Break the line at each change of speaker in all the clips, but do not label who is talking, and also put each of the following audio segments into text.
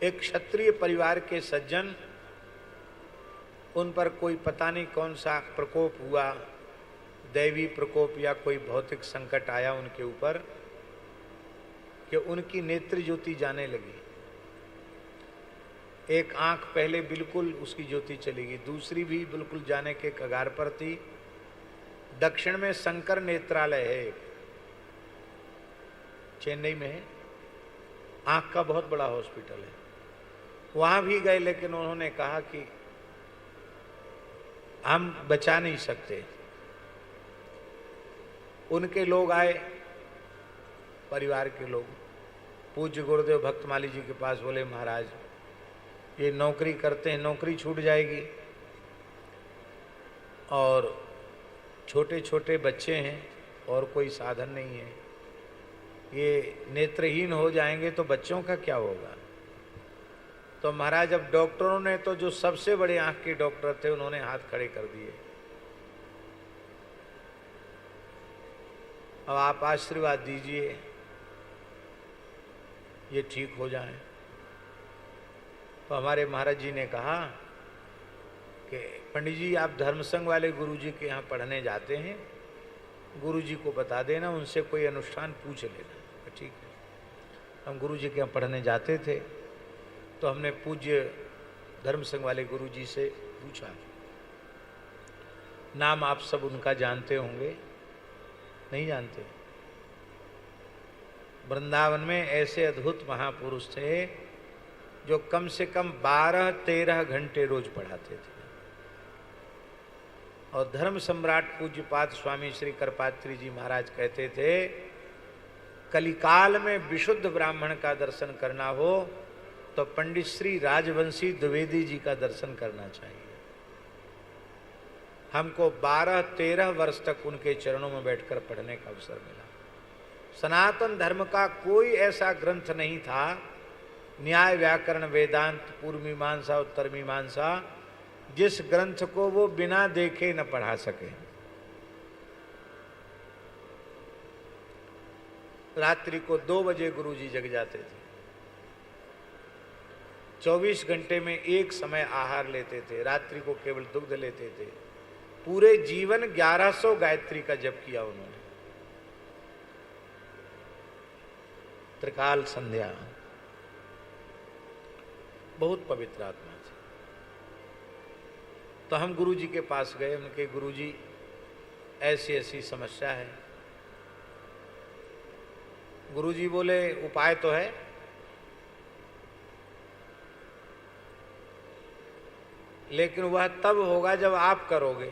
एक क्षत्रिय परिवार के सज्जन, उन पर कोई पता नहीं कौन सा प्रकोप हुआ, दैवी प्रकोप या कोई भौतिक संकट आया उनके ऊपर कि उनकी नेत्र ज्योति जाने लगी। एक आंख पहले बिल्कुल उसकी ज्योति चली गई, दूसरी भी बिल्कुल जाने के कगार पर थी। दक्षिण में शंकर नेत्रालय है, चेन्नई में है, आंख का बहुत बड़ा हॉस्पिटल है, वहां भी गए, लेकिन उन्होंने कहा कि हम बचा नहीं सकते। उनके लोग आए, परिवार के लोग, पूज्य गुरुदेव भक्तमाली जी के पास, बोले महाराज ये नौकरी करते हैं, नौकरी छूट जाएगी और छोटे छोटे बच्चे हैं और कोई साधन नहीं है, ये नेत्रहीन हो जाएंगे तो बच्चों का क्या होगा। तो महाराज अब डॉक्टरों ने तो, जो सबसे बड़े आंख के डॉक्टर थे, उन्होंने हाथ खड़े कर दिए, अब आप आशीर्वाद दीजिए ये ठीक हो जाए। तो हमारे महाराज जी ने कहा कि पंडित जी आप धर्मसंघ वाले गुरुजी के यहाँ पढ़ने जाते हैं, गुरुजी को बता देना, उनसे कोई अनुष्ठान पूछ लेना। ठीक है, हम गुरुजी के यहाँ पढ़ने जाते थे, तो हमने पूज्य धर्मसंघ वाले गुरुजी से पूछा, नाम आप सब उनका जानते होंगे, नहीं जानते? वृंदावन में ऐसे अद्भुत महापुरुष थे जो कम से कम 12-13 घंटे रोज पढ़ाते थे। और धर्म सम्राट पूज्यपाद स्वामी श्री करपात्री जी महाराज कहते थे, कलिकाल में विशुद्ध ब्राह्मण का दर्शन करना हो तो पंडित श्री राजवंशी द्विवेदी जी का दर्शन करना चाहिए। हमको 12-13 वर्ष तक उनके चरणों में बैठकर पढ़ने का अवसर मिला। सनातन धर्म का कोई ऐसा ग्रंथ नहीं था, न्याय व्याकरण वेदांत पूर्व मीमांसा उत्तर मीमांसा, जिस ग्रंथ को वो बिना देखे न पढ़ा सके। रात्रि को 2 बजे गुरुजी जग जाते थे, 24 घंटे में एक समय आहार लेते थे, रात्रि को केवल दुग्ध लेते थे। पूरे जीवन 1100 गायत्री का जप किया उन्होंने, त्रिकाल संध्या, बहुत पवित्र आत्मा थी। तो हम गुरुजी के पास गए, उनके गुरुजी ऐसी ऐसी समस्या है। गुरुजी बोले उपाय तो है, लेकिन वह तब होगा जब आप करोगे,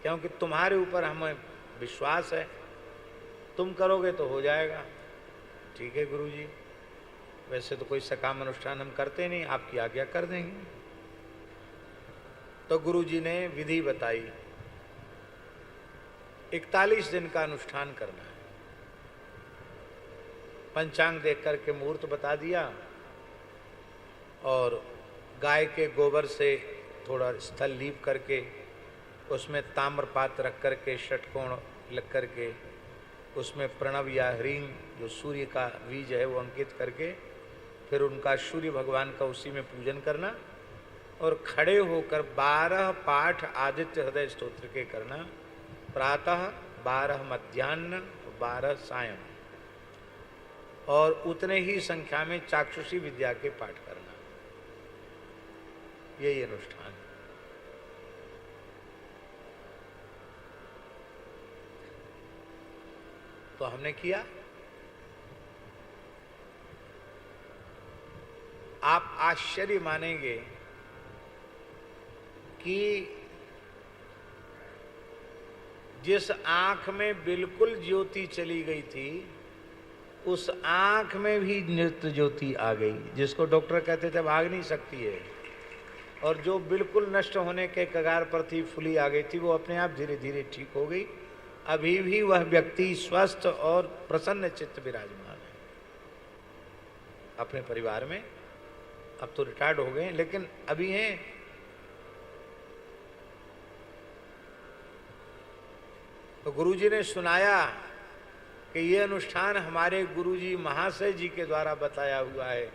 क्योंकि तुम्हारे ऊपर हमें विश्वास है, तुम करोगे तो हो जाएगा। ठीक है गुरुजी, वैसे तो कोई सकाम अनुष्ठान हम करते नहीं, आपकी आज्ञा कर देंगे। तो गुरुजी ने विधि बताई, 41 दिन का अनुष्ठान करना है। पंचांग देख करके मुहूर्त बता दिया और गाय के गोबर से थोड़ा स्थल लीप करके उसमें ताम्रपात्र रख करके षटकोण लग करके उसमें प्रणव या ह्रीं जो सूर्य का बीज है वो अंकित करके फिर उनका सूर्य भगवान का उसी में पूजन करना और खड़े होकर 12 पाठ आदित्य हृदय स्तोत्र के करना, प्रातः 12 मध्याह्न 12 सायं, और उतने ही संख्या में चाक्षुषी विद्या के पाठ करना। यही अनुष्ठान। तो हमने किया। आप आश्चर्य मानेंगे कि जिस आंख में बिल्कुल ज्योति चली गई थी उस आंख में भी नृत्य ज्योति आ गई, जिसको डॉक्टर कहते थे भाग नहीं सकती है, और जो बिल्कुल नष्ट होने के कगार पर थी, फुली आ गई थी, वो अपने आप धीरे धीरे ठीक हो गई। अभी भी वह व्यक्ति स्वस्थ और प्रसन्न चित्त विराजमान है अपने परिवार में। अब तो रिटायर्ड हो गए लेकिन अभी हैं। तो गुरुजी ने सुनाया कि ये अनुष्ठान हमारे गुरुजी महाशय जी के द्वारा बताया हुआ है।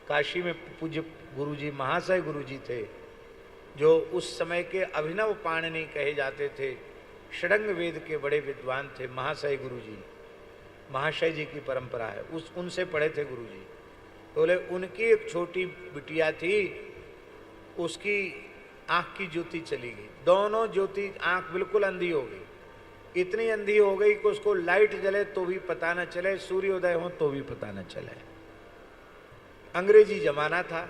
काशी में पूज्य गुरुजी महाशय गुरुजी थे, जो उस समय के अभिनव पाणिनि कहे जाते थे, षडंग वेद के बड़े विद्वान थे। महाशय गुरुजी, महाशय जी की परंपरा है, उनसे पढ़े थे गुरुजी। बोले उनकी एक छोटी बिटिया थी, उसकी आंख की ज्योति चली गई, दोनों ज्योति, आंख बिल्कुल अंधी हो गई। इतनी अंधी हो गई कि उसको लाइट जले तो भी पता न चले, सूर्योदय हो तो भी पता न चले। अंग्रेजी जमाना था,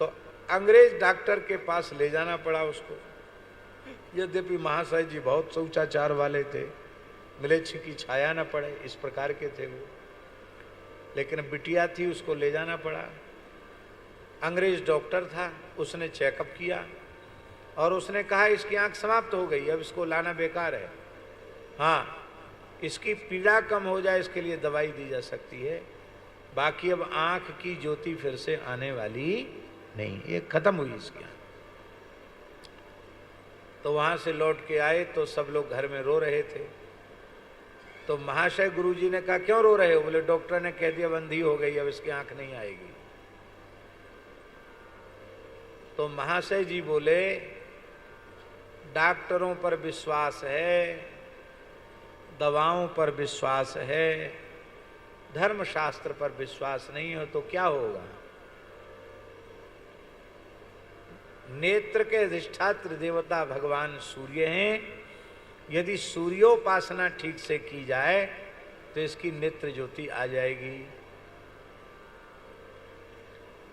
तो अंग्रेज डॉक्टर के पास ले जाना पड़ा उसको। यद्यपि महाशय जी बहुत शौचाचार वाले थे, मिलेच्छ की छाया न पड़े, इस प्रकार के थे वो, लेकिन बिटिया थी, उसको ले जाना पड़ा। अंग्रेज डॉक्टर था, उसने चेकअप किया और उसने कहा इसकी आंख समाप्त हो गई, अब इसको लाना बेकार है। हाँ, इसकी पीड़ा कम हो जाए इसके लिए दवाई दी जा सकती है, बाकी अब आंख की ज्योति फिर से आने वाली नहीं, ये खत्म हुई इसकी आंख। तो वहां से लौट के आए तो सब लोग घर में रो रहे थे। तो महाशय गुरुजी ने कहा क्यों रो रहे हो? बोले डॉक्टर ने कह दिया बंधी हो गई, अब इसकी आंख नहीं आएगी। तो महाशय जी बोले डॉक्टरों पर विश्वास है, दवाओं पर विश्वास है, धर्मशास्त्र पर विश्वास नहीं हो तो क्या होगा? नेत्र के अधिष्ठात्र देवता भगवान सूर्य हैं, यदि सूर्योपासना ठीक से की जाए तो इसकी नेत्र ज्योति आ जाएगी।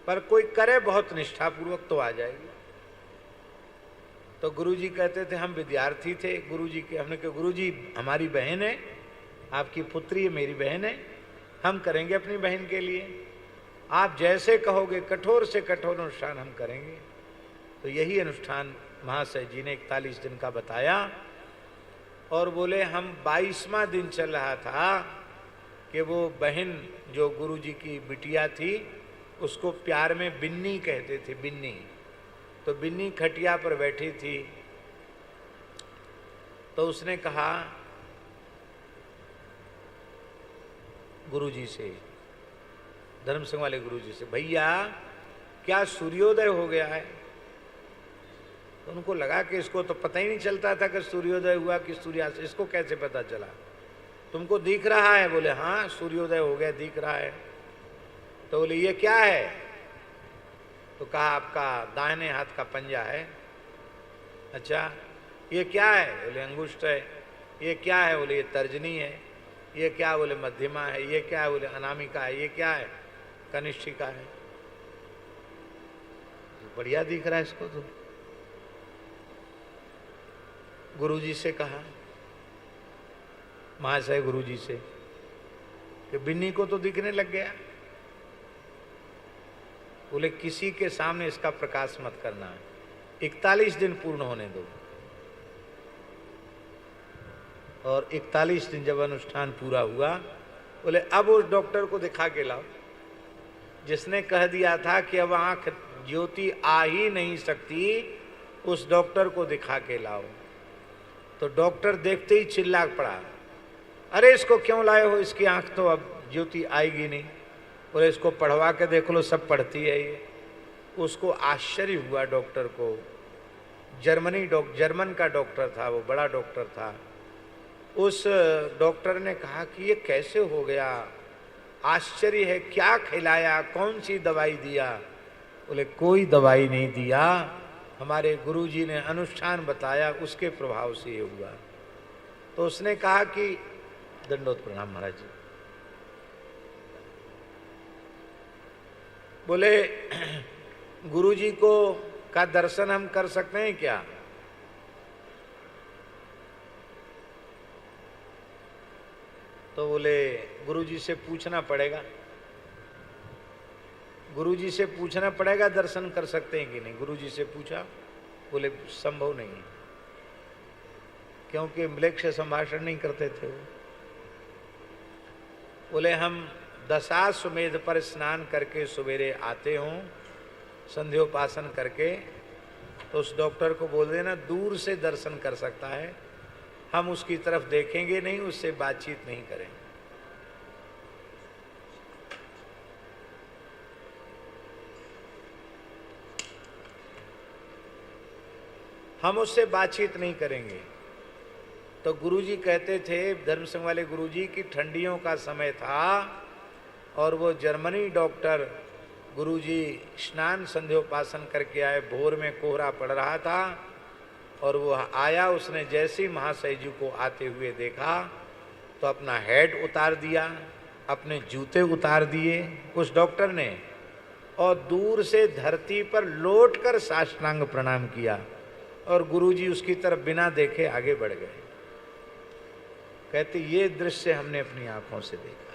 पर कोई करे बहुत निष्ठापूर्वक तो आ जाएगी। तो गुरुजी कहते थे, हम विद्यार्थी थे गुरुजी के, हमने कहा गुरुजी हमारी बहन है, आपकी पुत्री है, मेरी बहन है, हम करेंगे अपनी बहन के लिए, आप जैसे कहोगे कठोर से कठोर अनुष्ठान हम करेंगे। तो यही अनुष्ठान महाशय जी ने 41 दिन का बताया और बोले हम 22वां दिन चल रहा था कि वो बहन जो गुरुजी की बिटिया थी उसको प्यार में बिन्नी कहते थे, बिन्नी। तो बिन्नी खटिया पर बैठी थी, तो उसने कहा गुरुजी से, धर्म सिंह वाले गुरुजी से, भैया क्या सूर्योदय हो गया है? तो उनको लगा कि इसको तो पता ही नहीं चलता था कि सूर्योदय हुआ कि सूर्यास्त, इसको कैसे पता चला? तुमको दिख रहा है? बोले हाँ सूर्योदय हो गया, दिख रहा है। तो बोले ये क्या है? तो कहा आपका दाहिने हाथ का पंजा है। अच्छा ये क्या है? बोले अंगुष्ठ है। ये क्या है? बोले ये तर्जनी है। ये क्या? बोले मध्यमा है। ये क्या है? बोले अनामिका है। ये क्या है? कनिष्ठिका है। बढ़िया दिख रहा है इसको। तो गुरुजी से कहा, महाशय गुरुजी से, कि बिन्नी को तो दिखने लग गया। बोले किसी के सामने इसका प्रकाश मत करना है, 41 दिन पूर्ण होने दो। और 41 दिन जब अनुष्ठान पूरा हुआ, बोले अब उस डॉक्टर को दिखा के लाओ जिसने कह दिया था कि अब आंख ज्योति आ ही नहीं सकती, उस डॉक्टर को दिखा के लाओ। तो डॉक्टर देखते ही चिल्ला पड़ा, अरे इसको क्यों लाए हो, इसकी आंख तो अब ज्योति आएगी नहीं। बोले इसको पढ़वा के देख लो, सब पढ़ती है ये। उसको आश्चर्य हुआ डॉक्टर को। जर्मन का डॉक्टर था, वो बड़ा डॉक्टर था। उस डॉक्टर ने कहा कि ये कैसे हो गया, आश्चर्य है, क्या खिलाया, कौन सी दवाई दिया? बोले कोई दवाई नहीं दिया, हमारे गुरुजी ने अनुष्ठान बताया, उसके प्रभाव से ये हुआ। तो उसने कहा कि दंडोत प्रणाम महाराज जी। बोले गुरुजी को का दर्शन हम कर सकते हैं क्या? तो बोले गुरुजी से पूछना पड़ेगा, गुरुजी से पूछना पड़ेगा दर्शन कर सकते हैं कि नहीं। गुरुजी से पूछा, बोले संभव नहीं है, क्योंकि म्लेच्छ संभाषण नहीं करते थे वो। बोले हम दशाश्वमेध पर स्नान करके सवेरे आते हों संध्योपासन करके, तो उस डॉक्टर को बोल देना दूर से दर्शन कर सकता है, हम उसकी तरफ देखेंगे नहीं, उससे बातचीत नहीं करेंगे। हम उससे बातचीत नहीं करेंगे। तो गुरुजी कहते थे, धर्म संघ वाले गुरुजी, की ठंडियों का समय था और वो जर्मनी डॉक्टर गुरुजी स्नान संध्योपासन करके आए, भोर में कोहरा पड़ रहा था और वो आया, उसने जैसे ही महाशय जी को आते हुए देखा तो अपना हेड उतार दिया, अपने जूते उतार दिए उस डॉक्टर ने, और दूर से धरती पर लौट कर साष्टांग प्रणाम किया और गुरुजी उसकी तरफ बिना देखे आगे बढ़ गए। कहते ये दृश्य हमने अपनी आंखों से देखा।